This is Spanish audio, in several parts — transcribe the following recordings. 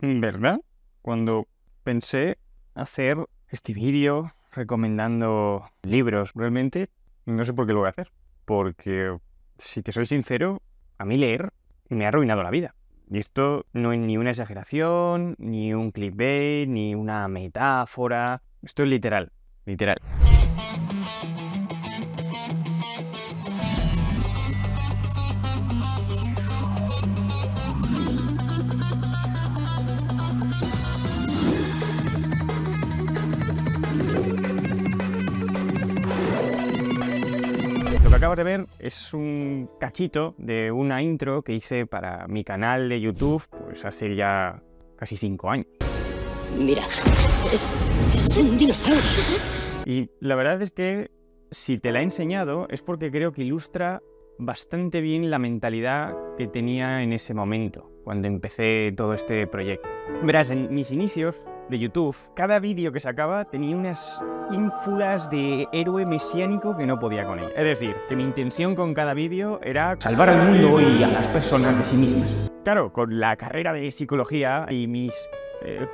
¿Verdad? Cuando pensé hacer este vídeo recomendando libros, realmente no sé por qué lo voy a hacer. Porque, si te soy sincero, a mí leer me ha arruinado la vida. Y esto no es ni una exageración, ni un clickbait, ni una metáfora. Esto es literal, literal. Lo que acabas de ver es un cachito de una intro que hice para mi canal de YouTube, pues hace ya casi 5 años. Mira, es un dinosaurio. Y la verdad es que si te la he enseñado es porque creo que ilustra bastante bien la mentalidad que tenía en ese momento, cuando empecé todo este proyecto. Verás, en mis inicios de YouTube, cada vídeo que sacaba tenía unas ínfulas de héroe mesiánico que no podía con él. Es decir, que mi intención con cada vídeo era salvar al mundo y a las personas de sí mismas. Claro, con la carrera de psicología y mis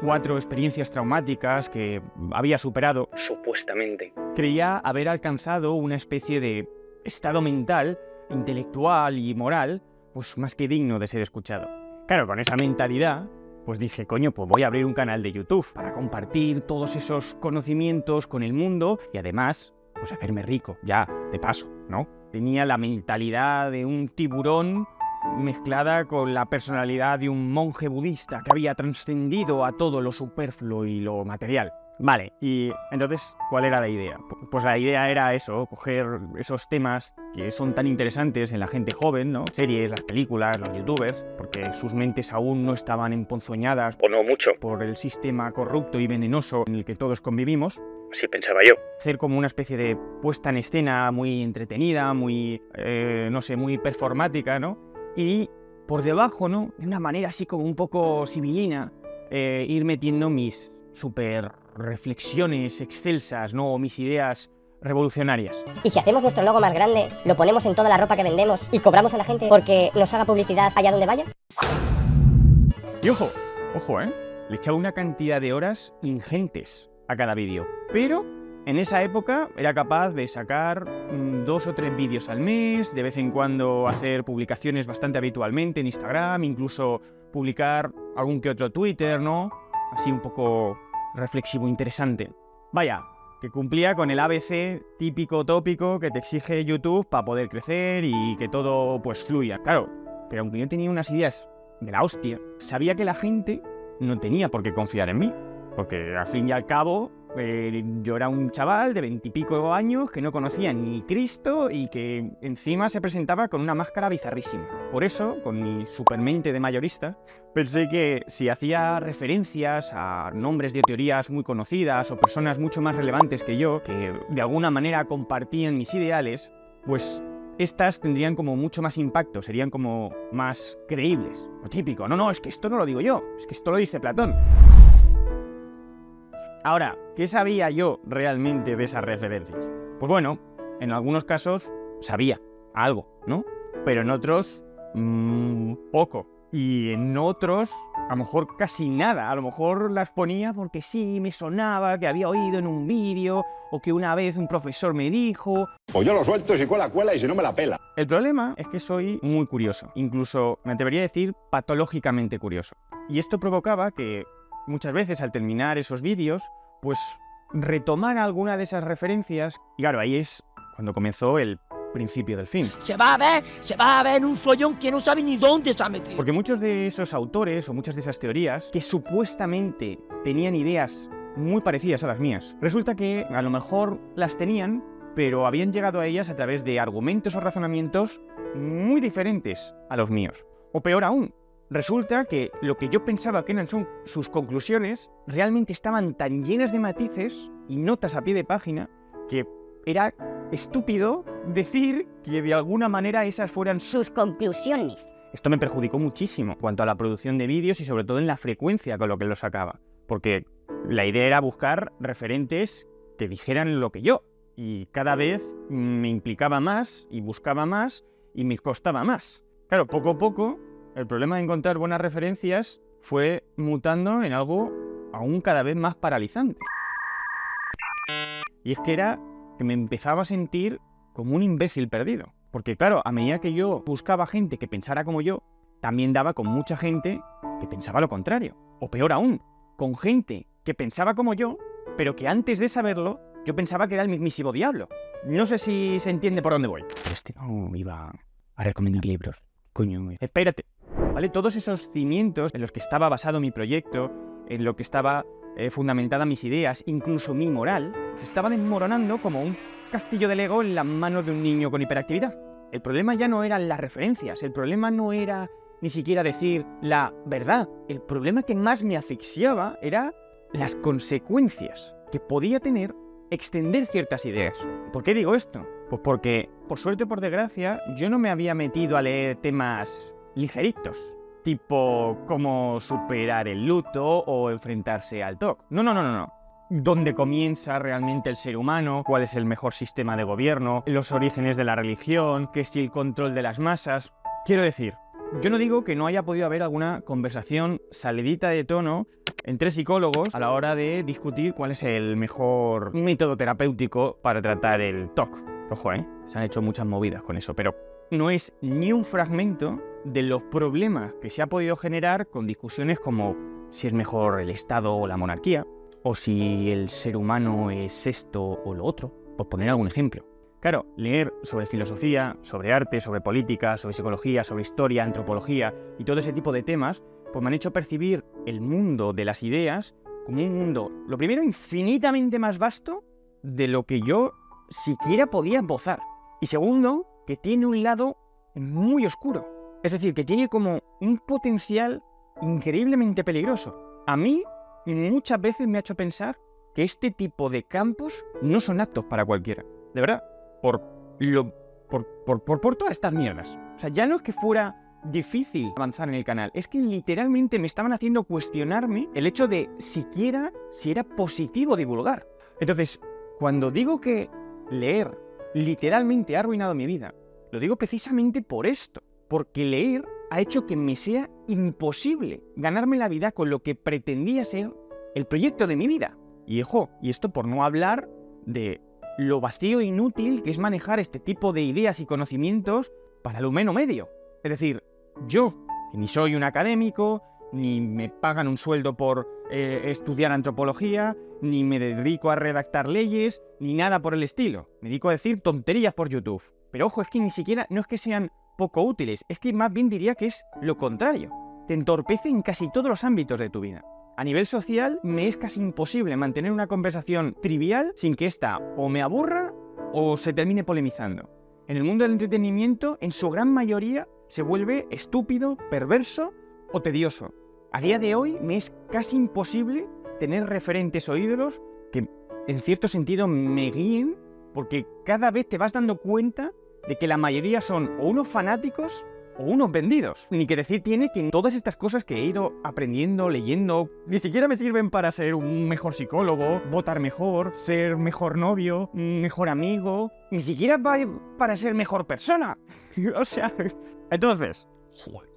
4 experiencias traumáticas que había superado, supuestamente, creía haber alcanzado una especie de estado mental, intelectual y moral, pues más que digno de ser escuchado. Claro, con esa mentalidad, pues dije, coño, pues voy a abrir un canal de YouTube para compartir todos esos conocimientos con el mundo y además, pues hacerme rico, ya, de paso, ¿no? Tenía la mentalidad de un tiburón mezclada con la personalidad de un monje budista que había trascendido a todo lo superfluo y lo material. Vale, y entonces, ¿cuál era la idea? Pues la idea era eso, coger esos temas que son tan interesantes en la gente joven, ¿no? Series, las películas, los youtubers, porque sus mentes aún no estaban emponzoñadas, o no mucho, por el sistema corrupto y venenoso en el que todos convivimos. Así pensaba yo. Hacer como una especie de puesta en escena muy entretenida, muy, no sé, muy performática, ¿no? Y por debajo, ¿no? De una manera así como un poco sibilina, ir metiendo mis super reflexiones excelsas, ¿no? O mis ideas revolucionarias. Y si hacemos nuestro logo más grande, lo ponemos en toda la ropa que vendemos y cobramos a la gente porque nos haga publicidad allá donde vaya. Y ojo, le echaba una cantidad de horas ingentes a cada vídeo. Pero en esa época era capaz de sacar 2 o 3 vídeos al mes, de vez en cuando hacer publicaciones bastante habitualmente en Instagram, incluso publicar algún que otro Twitter, ¿no? Así un poco reflexivo, interesante. Vaya, que cumplía con el ABC típico tópico que te exige YouTube para poder crecer y que todo pues fluya. Claro, pero aunque yo tenía unas ideas de la hostia, sabía que la gente no tenía por qué confiar en mí, porque al fin y al cabo yo era un chaval de 20 y pico años que no conocía ni Cristo y que encima se presentaba con una máscara bizarrísima. Por eso, con mi supermente de mayorista, pensé que si hacía referencias a nombres de teorías muy conocidas o personas mucho más relevantes que yo, que de alguna manera compartían mis ideales, pues estas tendrían como mucho más impacto, serían como más creíbles. Lo típico, no, es que esto no lo digo yo, es que esto lo dice Platón. Ahora, ¿qué sabía yo realmente de esas referencias? Pues bueno, en algunos casos sabía algo, ¿no? Pero en otros, poco. Y en otros, a lo mejor casi nada. A lo mejor las ponía porque sí, me sonaba, que había oído en un vídeo, o que una vez un profesor me dijo. Pues yo lo suelto, si cuela, cuela, y si no me la pela. El problema es que soy muy curioso, incluso me atrevería a decir patológicamente curioso. Y esto provocaba que muchas veces al terminar esos vídeos, pues retomar alguna de esas referencias. Y claro, ahí es cuando comenzó el principio del fin. Se va a ver un follón que no sabe ni dónde se ha metido. Porque muchos de esos autores o muchas de esas teorías que supuestamente tenían ideas muy parecidas a las mías, resulta que a lo mejor las tenían, pero habían llegado a ellas a través de argumentos o razonamientos muy diferentes a los míos. O peor aún, resulta que lo que yo pensaba que eran sus conclusiones realmente estaban tan llenas de matices y notas a pie de página que era estúpido decir que de alguna manera esas fueran sus conclusiones. Esto me perjudicó muchísimo en cuanto a la producción de vídeos y sobre todo en la frecuencia con lo que los sacaba. Porque la idea era buscar referentes que dijeran lo que yo. Y cada vez me implicaba más y buscaba más y me costaba más. Claro, poco a poco, el problema de encontrar buenas referencias fue mutando en algo aún cada vez más paralizante. Y es que era que me empezaba a sentir como un imbécil perdido. Porque claro, a medida que yo buscaba gente que pensara como yo, también daba con mucha gente que pensaba lo contrario. O peor aún, con gente que pensaba como yo, pero que antes de saberlo, yo pensaba que era el mismísimo diablo. No sé si se entiende por dónde voy. Pero este no iba a recomendar libros. Coño, espérate. ¿Vale? Todos esos cimientos en los que estaba basado mi proyecto, en lo que estaba fundamentada mis ideas, incluso mi moral, se estaba desmoronando como un castillo de Lego en las manos de un niño con hiperactividad. El problema ya no eran las referencias, el problema no era ni siquiera decir la verdad. El problema que más me asfixiaba era las consecuencias que podía tener extender ciertas ideas. ¿Por qué digo esto? Pues porque, por suerte o por desgracia, yo no me había metido a leer temas ligeritos, tipo cómo superar el luto o enfrentarse al TOC. No. ¿Dónde comienza realmente el ser humano? ¿Cuál es el mejor sistema de gobierno? ¿Los orígenes de la religión? ¿Qué es el control de las masas? Quiero decir, yo no digo que no haya podido haber alguna conversación salidita de tono entre psicólogos a la hora de discutir cuál es el mejor método terapéutico para tratar el TOC. Ojo, se han hecho muchas movidas con eso, pero no es ni un fragmento de los problemas que se ha podido generar con discusiones como si es mejor el Estado o la monarquía, o si el ser humano es esto o lo otro, por poner algún ejemplo. Claro, leer sobre filosofía, sobre arte, sobre política, sobre psicología, sobre historia, antropología y todo ese tipo de temas, pues me han hecho percibir el mundo de las ideas como un mundo, lo primero, infinitamente más vasto de lo que yo siquiera podía esbozar. Y segundo, que tiene un lado muy oscuro. Es decir, que tiene como un potencial increíblemente peligroso. A mí, muchas veces me ha hecho pensar que este tipo de campos no son aptos para cualquiera. De verdad, por todas estas mierdas. O sea, ya no es que fuera difícil avanzar en el canal, es que literalmente me estaban haciendo cuestionarme el hecho de siquiera si era positivo divulgar. Entonces, cuando digo que leer literalmente ha arruinado mi vida, lo digo precisamente por esto, porque leer ha hecho que me sea imposible ganarme la vida con lo que pretendía ser el proyecto de mi vida. Y ojo, y esto por no hablar de lo vacío e inútil que es manejar este tipo de ideas y conocimientos para el humano medio. Es decir, yo, que ni soy un académico, ni me pagan un sueldo por estudiar antropología, ni me dedico a redactar leyes, ni nada por el estilo. Me dedico a decir tonterías por YouTube. Pero ojo, es que ni siquiera, no es que sean poco útiles, es que más bien diría que es lo contrario. Te entorpece en casi todos los ámbitos de tu vida. A nivel social, me es casi imposible mantener una conversación trivial sin que ésta o me aburra o se termine polemizando. En el mundo del entretenimiento, en su gran mayoría, se vuelve estúpido, perverso o tedioso. A día de hoy, me es casi imposible tener referentes o ídolos que, en cierto sentido, me guíen, porque cada vez te vas dando cuenta de que la mayoría son o unos fanáticos o unos vendidos. Ni que decir tiene que todas estas cosas que he ido aprendiendo, leyendo, ni siquiera me sirven para ser un mejor psicólogo, votar mejor, ser mejor novio, mejor amigo, ni siquiera para ser mejor persona. O sea, entonces,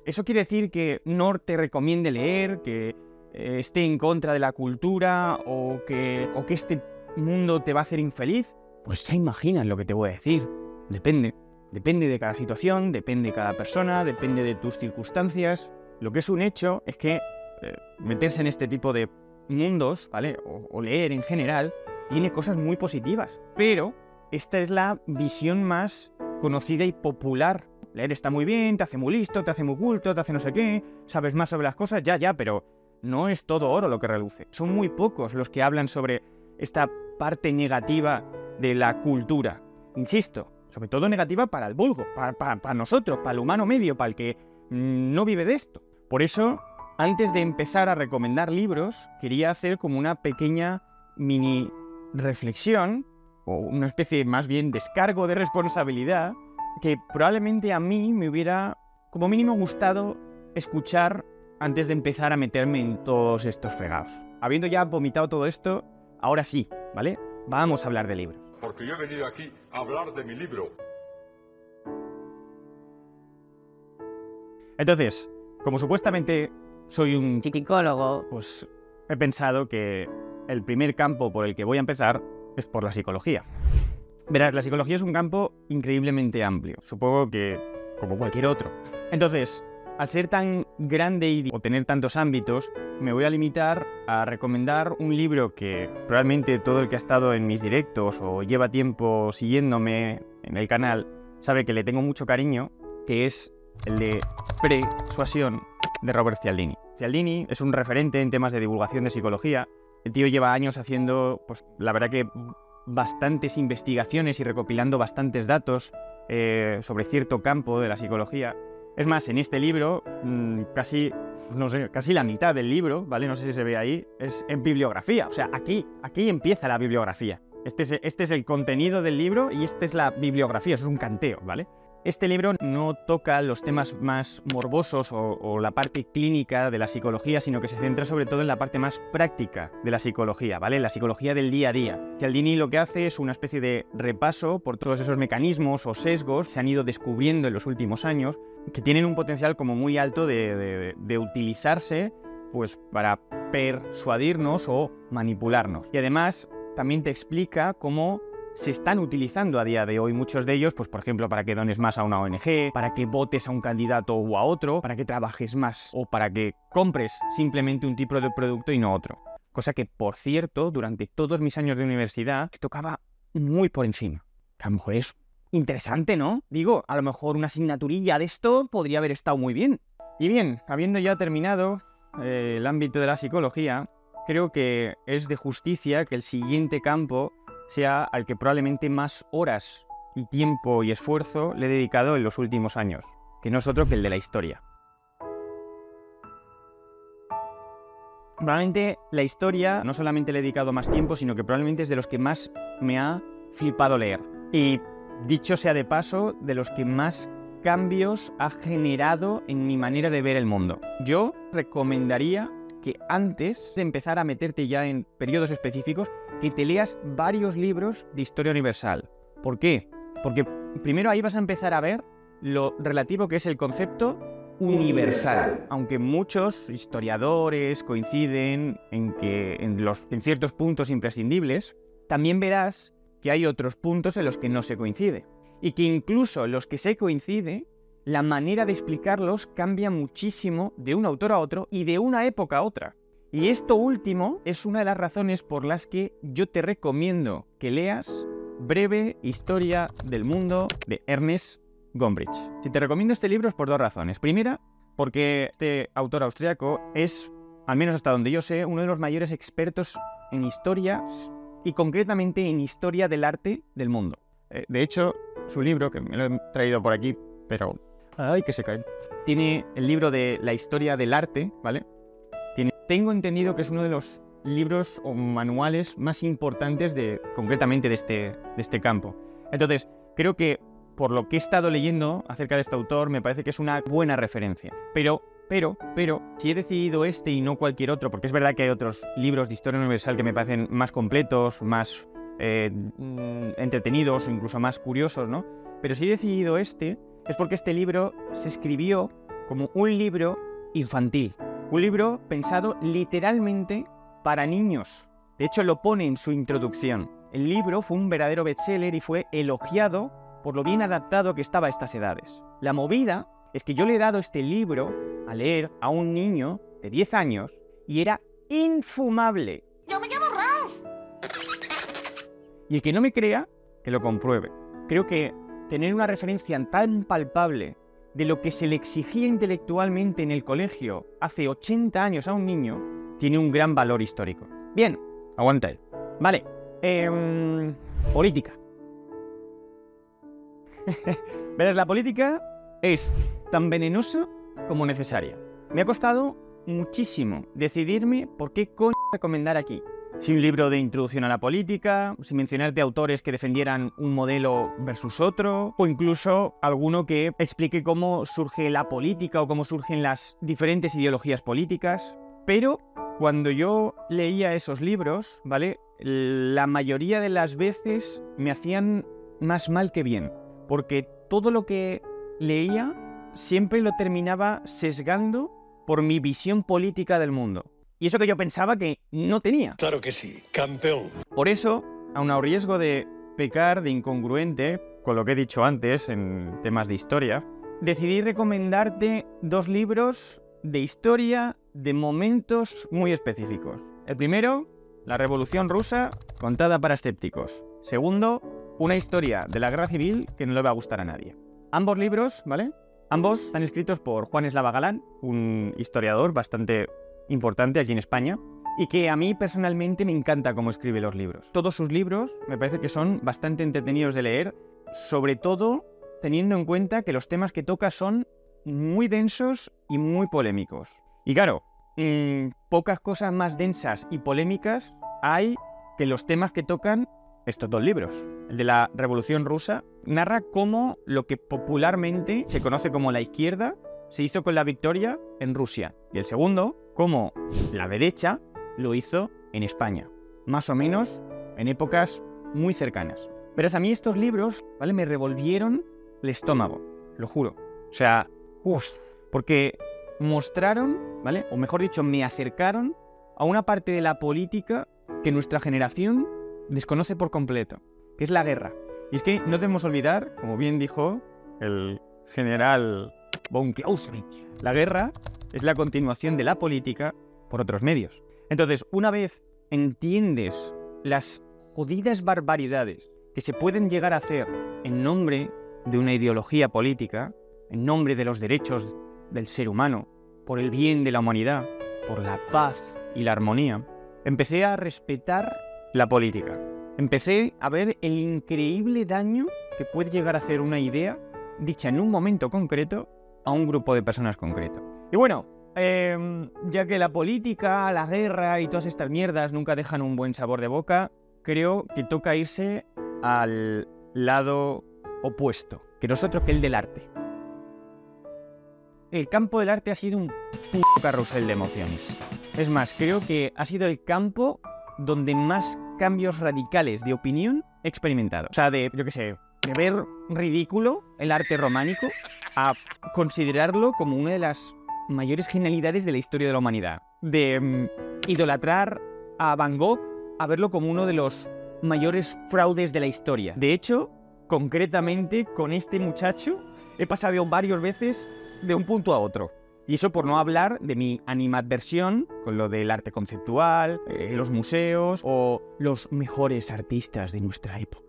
¿eso quiere decir que no te recomiende leer, que esté en contra de la cultura o que este mundo te va a hacer infeliz? Pues ya imaginas lo que te voy a decir. Depende de cada situación, depende de cada persona, depende de tus circunstancias. Lo que es un hecho es que meterse en este tipo de mundos, ¿vale? O leer en general, tiene cosas muy positivas. Pero esta es la visión más conocida y popular. Leer está muy bien, te hace muy listo, te hace muy culto, te hace no sé qué, sabes más sobre las cosas, ya, pero no es todo oro lo que reluce. Son muy pocos los que hablan sobre esta parte negativa de la cultura. Insisto, sobre todo negativa para el vulgo, para nosotros, para el humano medio, para el que no vive de esto. Por eso, antes de empezar a recomendar libros, quería hacer como una pequeña mini reflexión, o una especie más bien descargo de responsabilidad, que probablemente a mí me hubiera, como mínimo, gustado escuchar antes de empezar a meterme en todos estos fregados. Habiendo ya vomitado todo esto, ahora sí, ¿vale? Vamos a hablar de libros. Porque yo he venido aquí a hablar de mi libro. Entonces, como supuestamente soy un psicólogo. pues he pensado que el primer campo por el que voy a empezar es por la psicología. Verás, la psicología es un campo increíblemente amplio, supongo que como cualquier otro. Entonces, al ser tan grande o tener tantos ámbitos, me voy a limitar a recomendar un libro que probablemente todo el que ha estado en mis directos o lleva tiempo siguiéndome en el canal sabe que le tengo mucho cariño, que es el de Persuasión de Robert Cialdini. Cialdini es un referente en temas de divulgación de psicología. El tío lleva años haciendo, pues la verdad que bastantes investigaciones y recopilando bastantes datos sobre cierto campo de la psicología. Es más, en este libro, casi la mitad del libro, ¿vale? No sé si se ve ahí, es en bibliografía. O sea, aquí empieza la bibliografía. Este es el contenido del libro y esta es la bibliografía, eso es un canteo, ¿vale? Este libro no toca los temas más morbosos o la parte clínica de la psicología, sino que se centra sobre todo en la parte más práctica de la psicología, ¿vale? La psicología del día a día. Cialdini lo que hace es una especie de repaso por todos esos mecanismos o sesgos que se han ido descubriendo en los últimos años, que tienen un potencial como muy alto de utilizarse pues, para persuadirnos o manipularnos. Y además también te explica cómo se están utilizando a día de hoy muchos de ellos, pues por ejemplo, para que dones más a una ONG, para que votes a un candidato u a otro, para que trabajes más o para que compres simplemente un tipo de producto y no otro. Cosa que, por cierto, durante todos mis años de universidad tocaba muy por encima. Que a lo mejor es interesante, ¿no? Digo, a lo mejor una asignaturilla de esto podría haber estado muy bien. Y bien, habiendo ya terminado el ámbito de la psicología, creo que es de justicia que el siguiente campo sea al que probablemente más horas y tiempo y esfuerzo le he dedicado en los últimos años, que no es otro que el de la historia. Probablemente la historia no solamente le he dedicado más tiempo, sino que probablemente es de los que más me ha flipado leer. Y dicho sea de paso, de los que más cambios ha generado en mi manera de ver el mundo. Yo recomendaría que antes de empezar a meterte ya en periodos específicos, que te leas varios libros de historia universal. ¿Por qué? Porque primero ahí vas a empezar a ver lo relativo que es el concepto universal. Aunque muchos historiadores coinciden en que en ciertos puntos imprescindibles, también verás que hay otros puntos en los que no se coincide. Y que incluso los que se coincide, la manera de explicarlos cambia muchísimo de un autor a otro y de una época a otra. Y esto último es una de las razones por las que yo te recomiendo que leas Breve Historia del Mundo de Ernest Gombrich. Si te recomiendo este libro es por dos razones. Primera, porque este autor austriaco es, al menos hasta donde yo sé, uno de los mayores expertos en historia y concretamente en historia del arte del mundo. De hecho, su libro, que me lo he traído por aquí, pero ¡ay, que se cae! Tiene el libro de la historia del arte, ¿vale? Tengo entendido que es uno de los libros o manuales más importantes concretamente de este campo. Entonces, creo que por lo que he estado leyendo acerca de este autor, me parece que es una buena referencia. Pero, si he decidido este y no cualquier otro, porque es verdad que hay otros libros de historia universal que me parecen más completos, más entretenidos, incluso más curiosos, ¿no? Pero si he decidido este, es porque este libro se escribió como un libro infantil. Un libro pensado literalmente para niños. De hecho, lo pone en su introducción. El libro fue un verdadero bestseller y fue elogiado por lo bien adaptado que estaba a estas edades. La movida es que yo le he dado este libro a leer a un niño de 10 años y era infumable. ¡Yo me llamo Ralph! Y el que no me crea, que lo compruebe. Creo que tener una referencia tan palpable de lo que se le exigía intelectualmente en el colegio hace 80 años a un niño, tiene un gran valor histórico. Bien, aguanta él. Vale, política. Verás, la política es tan venenosa como necesaria. Me ha costado muchísimo decidirme por qué coño recomendar aquí. Si un libro de introducción a la política, si mencionarte autores que defendieran un modelo versus otro, o incluso alguno que explique cómo surge la política o cómo surgen las diferentes ideologías políticas. Pero cuando yo leía esos libros, ¿vale? La mayoría de las veces me hacían más mal que bien, porque todo lo que leía siempre lo terminaba sesgando por mi visión política del mundo. Y eso que yo pensaba que no tenía. Claro que sí, campeón. Por eso, aun a riesgo de pecar de incongruente con lo que he dicho antes en temas de historia, decidí recomendarte 2 libros de historia de momentos muy específicos. El primero, La Revolución Rusa, contada para escépticos. Segundo, una historia de la Guerra Civil que no le va a gustar a nadie. Ambos libros, ¿vale? Ambos están escritos por Juan Eslava Galán, un historiador bastante importante aquí en España, y que a mí personalmente me encanta cómo escribe los libros. Todos sus libros me parece que son bastante entretenidos de leer, sobre todo teniendo en cuenta que los temas que toca son muy densos y muy polémicos. Y claro, pocas cosas más densas y polémicas hay que los temas que tocan estos 2 libros. El de la Revolución Rusa narra cómo lo que popularmente se conoce como la izquierda se hizo con la victoria en Rusia. Y el segundo, cómo la derecha lo hizo en España. Más o menos en épocas muy cercanas. Pero a mí estos libros, ¿vale?, me revolvieron el estómago, lo juro. O sea, porque mostraron, ¿vale?, o mejor dicho, me acercaron a una parte de la política que nuestra generación desconoce por completo, que es la guerra. Y es que no debemos olvidar, como bien dijo el general von Clausewitz, la guerra es la continuación de la política por otros medios. Entonces, una vez entiendes las jodidas barbaridades que se pueden llegar a hacer en nombre de una ideología política, en nombre de los derechos del ser humano, por el bien de la humanidad, por la paz y la armonía, empecé a respetar la política. Empecé a ver el increíble daño que puede llegar a hacer una idea dicha en un momento concreto a un grupo de personas concreto. Y bueno, ya que la política, la guerra y todas estas mierdas nunca dejan un buen sabor de boca, creo que toca irse al lado opuesto, que nosotros, que el del arte. El campo del arte ha sido un carrusel de emociones. Es más, creo que ha sido el campo donde más cambios radicales de opinión he experimentado. O sea, de ver ridículo el arte románico a considerarlo como una de las mayores genialidades de la historia de la humanidad. De idolatrar a Van Gogh a verlo como uno de los mayores fraudes de la historia. De hecho, concretamente con este muchacho he pasado varias veces de un punto a otro. Y eso por no hablar de mi animadversión con lo del arte conceptual, los museos o los mejores artistas de nuestra época.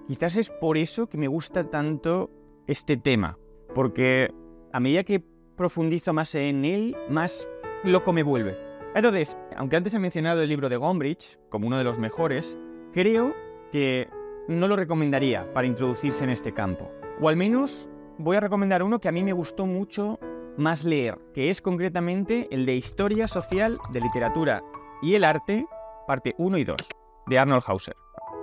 Quizás es por eso que me gusta tanto este tema, porque a medida que profundizo más en él, más loco me vuelve. Entonces, aunque antes he mencionado el libro de Gombrich como uno de los mejores, creo que no lo recomendaría para introducirse en este campo. O al menos voy a recomendar uno que a mí me gustó mucho más leer, que es concretamente el de Historia Social de Literatura y el Arte, parte 1 y 2, de Arnold Hauser.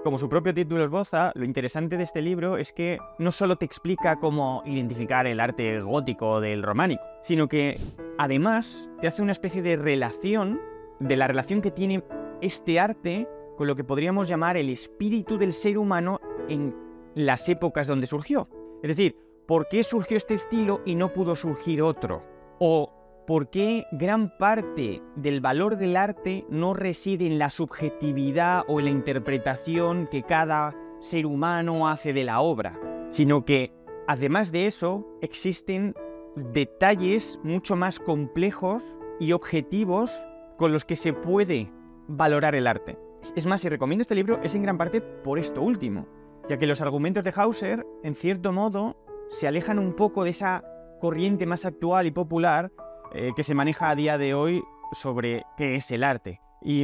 Como su propio título esboza, lo interesante de este libro es que no solo te explica cómo identificar el arte gótico del románico, sino que además te hace una especie de relación, de la relación que tiene este arte con lo que podríamos llamar el espíritu del ser humano en las épocas donde surgió. Es decir, ¿por qué surgió este estilo y no pudo surgir otro? O ¿por qué gran parte del valor del arte no reside en la subjetividad o en la interpretación que cada ser humano hace de la obra? Sino que, además de eso, existen detalles mucho más complejos y objetivos con los que se puede valorar el arte. Es más, si recomiendo este libro es en gran parte por esto último, ya que los argumentos de Hauser, en cierto modo, se alejan un poco de esa corriente más actual y popular que se maneja a día de hoy sobre qué es el arte. Y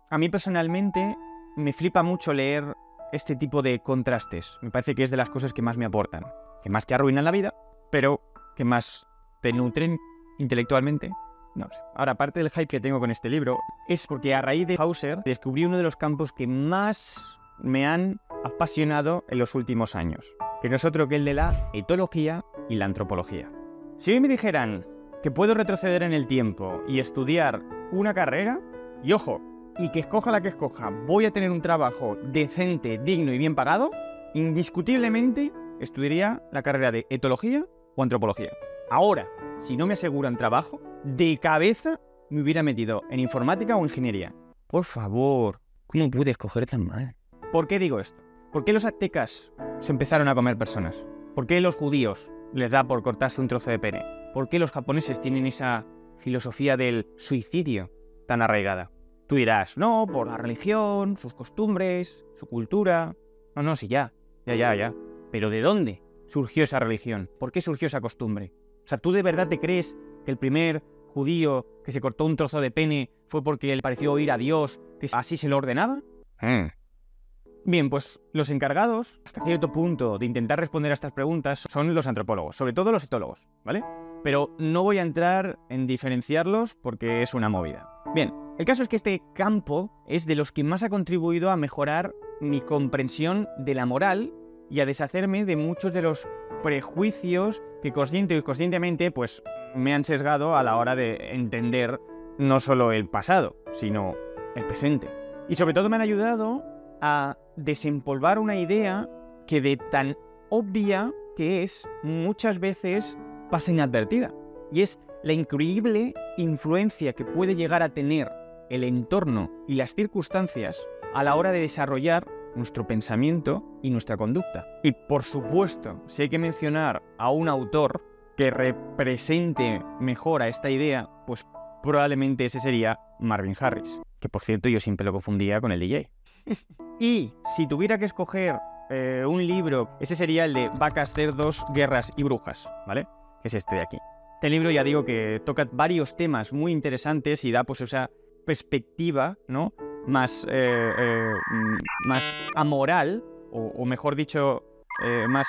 a mí personalmente me flipa mucho leer este tipo de contrastes. Me parece que es de las cosas que más me aportan, que más te arruinan la vida, pero que más te nutren intelectualmente. No sé. Ahora, parte del hype que tengo con este libro es porque a raíz de Hauser descubrí uno de los campos que más me han apasionado en los últimos años, que no es otro que el de la etología y la antropología. Si hoy me dijeran que puedo retroceder en el tiempo y estudiar una carrera, y ojo, y que escoja la que escoja, voy a tener un trabajo decente, digno y bien pagado, indiscutiblemente estudiaría la carrera de etología o antropología. Ahora, si no me aseguran trabajo, de cabeza me hubiera metido en informática o ingeniería. Por favor, ¿cómo pude escoger tan mal? ¿Por qué digo esto? ¿Por qué los aztecas se empezaron a comer personas? ¿Por qué los judíos les da por cortarse un trozo de pene? ¿Por qué los japoneses tienen esa filosofía del suicidio tan arraigada? Tú dirás, no, por la religión, sus costumbres, su cultura. No, sí, ya. Pero ¿de dónde surgió esa religión? ¿Por qué surgió esa costumbre? O sea, ¿tú de verdad te crees que el primer judío que se cortó un trozo de pene fue porque le pareció oír a Dios que así se lo ordenaba? Bien, pues los encargados, hasta cierto punto, de intentar responder a estas preguntas son los antropólogos, sobre todo los etólogos, ¿vale? Pero no voy a entrar en diferenciarlos porque es una movida. Bien, el caso es que este campo es de los que más ha contribuido a mejorar mi comprensión de la moral y a deshacerme de muchos de los prejuicios que consciente o inconscientemente pues, me han sesgado a la hora de entender no solo el pasado, sino el presente. Y sobre todo me han ayudado a desempolvar una idea que de tan obvia que es, muchas veces pasa inadvertida. Y es la increíble influencia que puede llegar a tener el entorno y las circunstancias a la hora de desarrollar nuestro pensamiento y nuestra conducta. Y por supuesto, si hay que mencionar a un autor que represente mejor a esta idea, pues probablemente ese sería Marvin Harris, que por cierto yo siempre lo confundía con el DJ. Y si tuviera que escoger un libro, ese sería el de Vacas, Cerdos, Guerras y Brujas, ¿vale? Que es este de aquí. Este libro ya digo que toca varios temas muy interesantes y da pues esa perspectiva, ¿no? Más amoral, o mejor dicho, más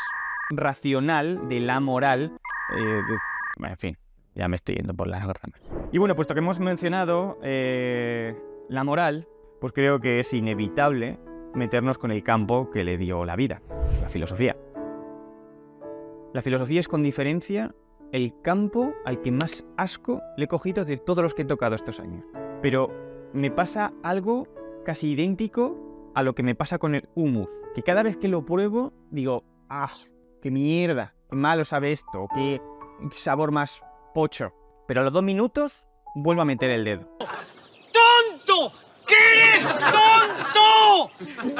racional de la moral. En fin, ya me estoy yendo por las ramas. Y bueno, puesto que hemos mencionado la moral, pues creo que es inevitable meternos con el campo que le dio la vida, la filosofía. La filosofía es con diferencia el campo al que más asco le he cogido de todos los que he tocado estos años. Pero me pasa algo casi idéntico a lo que me pasa con el hummus, que cada vez que lo pruebo digo, ¡ah! ¡Qué mierda! ¡Qué malo sabe esto! ¡Qué sabor más pocho! Pero a los 2 minutos vuelvo a meter el dedo. ¡Tonto! ¡Que eres tonto!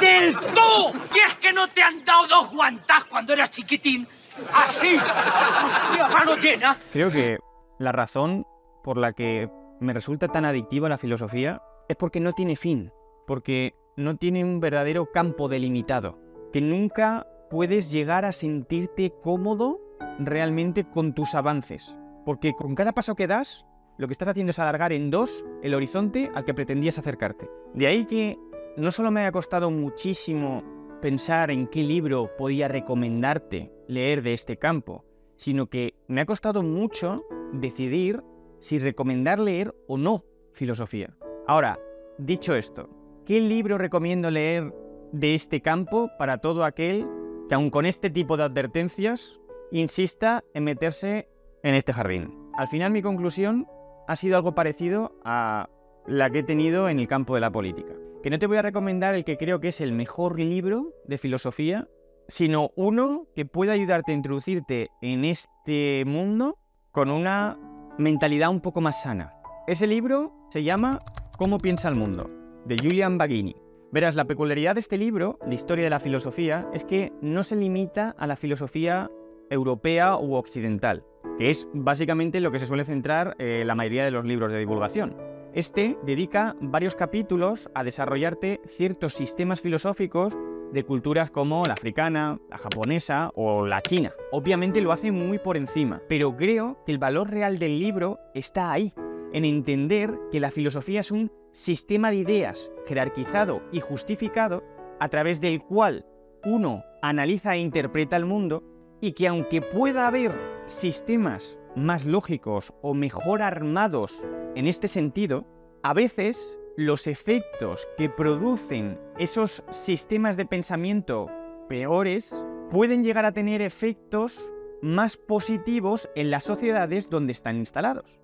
¡Del todo! ¿Y es que no te han dado 2 guantás cuando eras chiquitín? ¡Así! ¡A mano llena! Creo que la razón por la que me resulta tan adictiva la filosofía es porque no tiene fin, porque no tiene un verdadero campo delimitado, que nunca puedes llegar a sentirte cómodo realmente con tus avances, porque con cada paso que das, lo que estás haciendo es alargar en 2 el horizonte al que pretendías acercarte. De ahí que no solo me ha costado muchísimo pensar en qué libro podía recomendarte leer de este campo, sino que me ha costado mucho decidir si recomendar leer o no filosofía. Ahora, dicho esto, ¿qué libro recomiendo leer de este campo para todo aquel que aun con este tipo de advertencias insista en meterse en este jardín? Al final mi conclusión ha sido algo parecido a la que he tenido en el campo de la política. Que no te voy a recomendar el que creo que es el mejor libro de filosofía, sino uno que pueda ayudarte a introducirte en este mundo con una mentalidad un poco más sana. Ese libro se llama ¿Cómo piensa el mundo?, de Julian Baggini. Verás, la peculiaridad de este libro, de historia de la filosofía, es que no se limita a la filosofía europea u occidental, que es básicamente lo que se suele centrar la mayoría de los libros de divulgación. Este dedica varios capítulos a desarrollarte ciertos sistemas filosóficos de culturas como la africana, la japonesa o la china. Obviamente lo hace muy por encima, pero creo que el valor real del libro está ahí, en entender que la filosofía es un sistema de ideas jerarquizado y justificado a través del cual uno analiza e interpreta el mundo, y que aunque pueda haber sistemas más lógicos o mejor armados en este sentido, a veces los efectos que producen esos sistemas de pensamiento peores pueden llegar a tener efectos más positivos en las sociedades donde están instalados.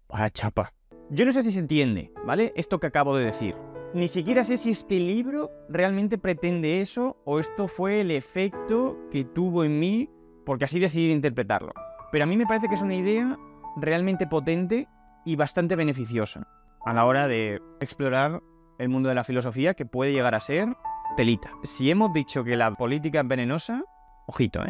Vaya chapa. Yo no sé si se entiende, ¿vale? Esto que acabo de decir. Ni siquiera sé si este libro realmente pretende eso o esto fue el efecto que tuvo en mí porque así decidí interpretarlo. Pero a mí me parece que es una idea realmente potente y bastante beneficiosa a la hora de explorar el mundo de la filosofía, que puede llegar a ser telita. Si hemos dicho que la política es venenosa, ojito,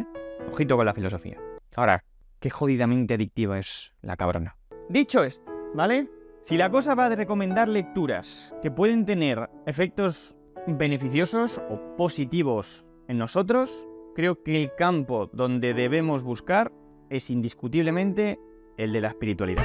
ojito con la filosofía. Ahora, qué jodidamente adictiva es la cabrona. Dicho esto, ¿vale? Si la cosa va de recomendar lecturas que pueden tener efectos beneficiosos o positivos en nosotros, creo que el campo donde debemos buscar es indiscutiblemente el de la espiritualidad.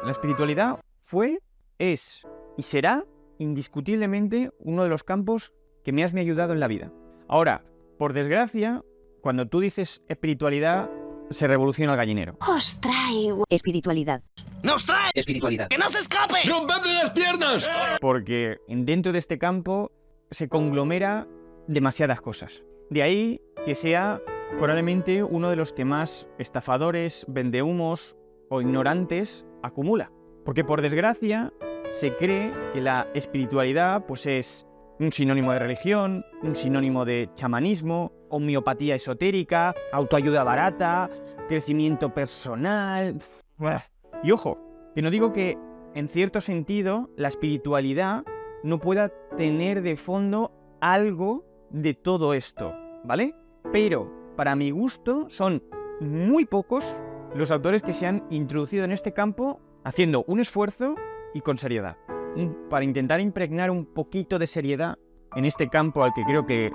La espiritualidad fue, es y será indiscutiblemente uno de los campos que me ha ayudado en la vida. Ahora, por desgracia, cuando tú dices espiritualidad, se revoluciona el gallinero. Os traigo espiritualidad. ¡Nos trae Espiritualidad. que no se escape! ¡Rompedle las piernas! Porque dentro de este campo se conglomera demasiadas cosas. De ahí que sea probablemente uno de los que más estafadores, vendehumos o ignorantes acumula. Porque por desgracia se cree que la espiritualidad pues es un sinónimo de religión, un sinónimo de chamanismo, homeopatía esotérica, autoayuda barata, crecimiento personal. Y ojo, que no digo que en cierto sentido la espiritualidad no pueda tener de fondo algo de todo esto, ¿vale? Pero para mi gusto son muy pocos los autores que se han introducido en este campo haciendo un esfuerzo y con seriedad, para intentar impregnar un poquito de seriedad en este campo al que creo que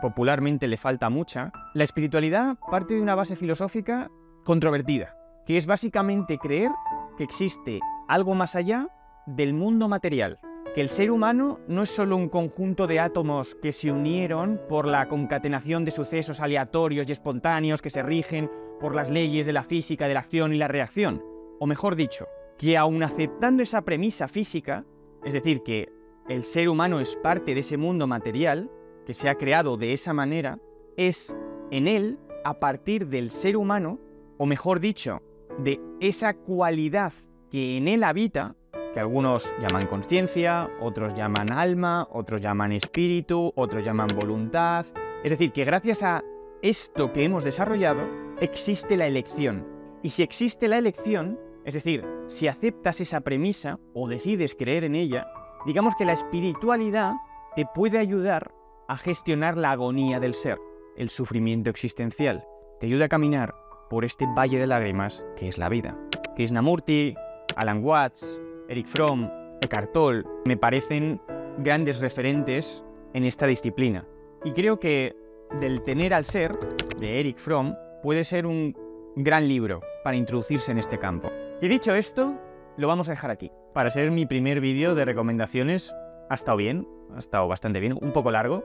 popularmente le falta mucha. La espiritualidad parte de una base filosófica controvertida, que es básicamente creer que existe algo más allá del mundo material, que el ser humano no es solo un conjunto de átomos que se unieron por la concatenación de sucesos aleatorios y espontáneos que se rigen por las leyes de la física, de la acción y la reacción. O mejor dicho, que aun aceptando esa premisa física, es decir, que el ser humano es parte de ese mundo material, que se ha creado de esa manera, es en él, a partir del ser humano, o mejor dicho, de esa cualidad que en él habita, que algunos llaman consciencia, otros llaman alma, otros llaman espíritu, otros llaman voluntad. Es decir, que gracias a esto que hemos desarrollado, existe la elección. Y si existe la elección, es decir, si aceptas esa premisa o decides creer en ella, digamos que la espiritualidad te puede ayudar a gestionar la agonía del ser, el sufrimiento existencial. Te ayuda a caminar por este valle de lágrimas que es la vida. Krishnamurti, Alan Watts, Erich Fromm, Eckhart Tolle me parecen grandes referentes en esta disciplina. Y creo que Del tener al ser, de Erich Fromm, puede ser un gran libro para introducirse en este campo. Y dicho esto, lo vamos a dejar aquí. Para ser mi primer vídeo de recomendaciones, ha estado bien, ha estado bastante bien, un poco largo.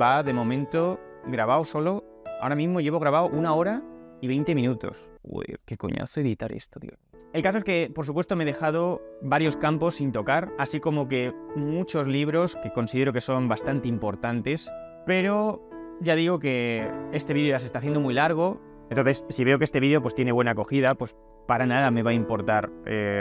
Va de momento grabado solo. Ahora mismo llevo grabado 1 hora y 20 minutos. Uy, qué coñazo editar esto, tío. El caso es que, por supuesto, me he dejado varios campos sin tocar, así como que muchos libros que considero que son bastante importantes, pero ya digo que este vídeo ya se está haciendo muy largo, entonces si veo que este vídeo pues tiene buena acogida, pues para nada me va a importar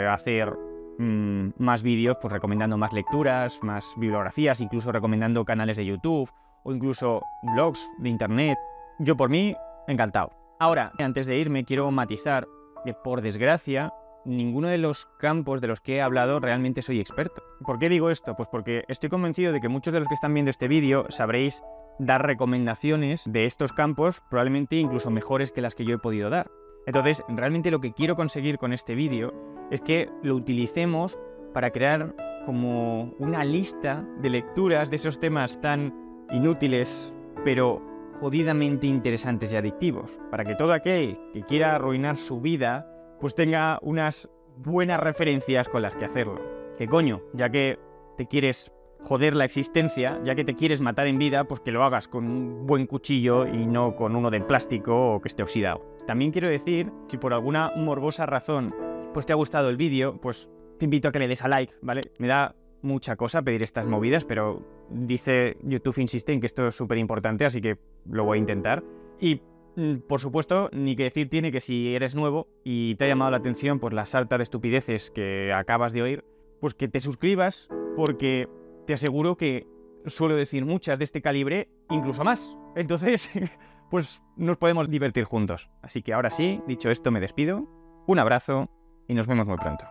hacer más vídeos, pues recomendando más lecturas, más bibliografías, incluso recomendando canales de YouTube o incluso blogs de internet. Yo por mí, encantado. Ahora, antes de irme, quiero matizar que por desgracia, ninguno de los campos de los que he hablado realmente soy experto. ¿Por qué digo esto? Pues porque estoy convencido de que muchos de los que están viendo este vídeo sabréis dar recomendaciones de estos campos, probablemente incluso mejores que las que yo he podido dar. Entonces, realmente lo que quiero conseguir con este vídeo es que lo utilicemos para crear como una lista de lecturas de esos temas tan inútiles, pero jodidamente interesantes y adictivos, para que todo aquel que quiera arruinar su vida pues tenga unas buenas referencias con las que hacerlo. Que coño, ya que te quieres joder la existencia, ya que te quieres matar en vida, pues que lo hagas con un buen cuchillo y no con uno de plástico o que esté oxidado. También quiero decir, si por alguna morbosa razón pues te ha gustado el vídeo, pues te invito a que le des a like, ¿vale? Me da mucha cosa pedir estas movidas, pero dice YouTube, insiste en que esto es súper importante, así que lo voy a intentar. Y por supuesto, ni que decir tiene que si eres nuevo y te ha llamado la atención pues la sarta de estupideces que acabas de oír, pues que te suscribas, porque te aseguro que suelo decir muchas de este calibre, incluso más. Entonces, pues nos podemos divertir juntos. Así que ahora sí, dicho esto, me despido. Un abrazo y nos vemos muy pronto.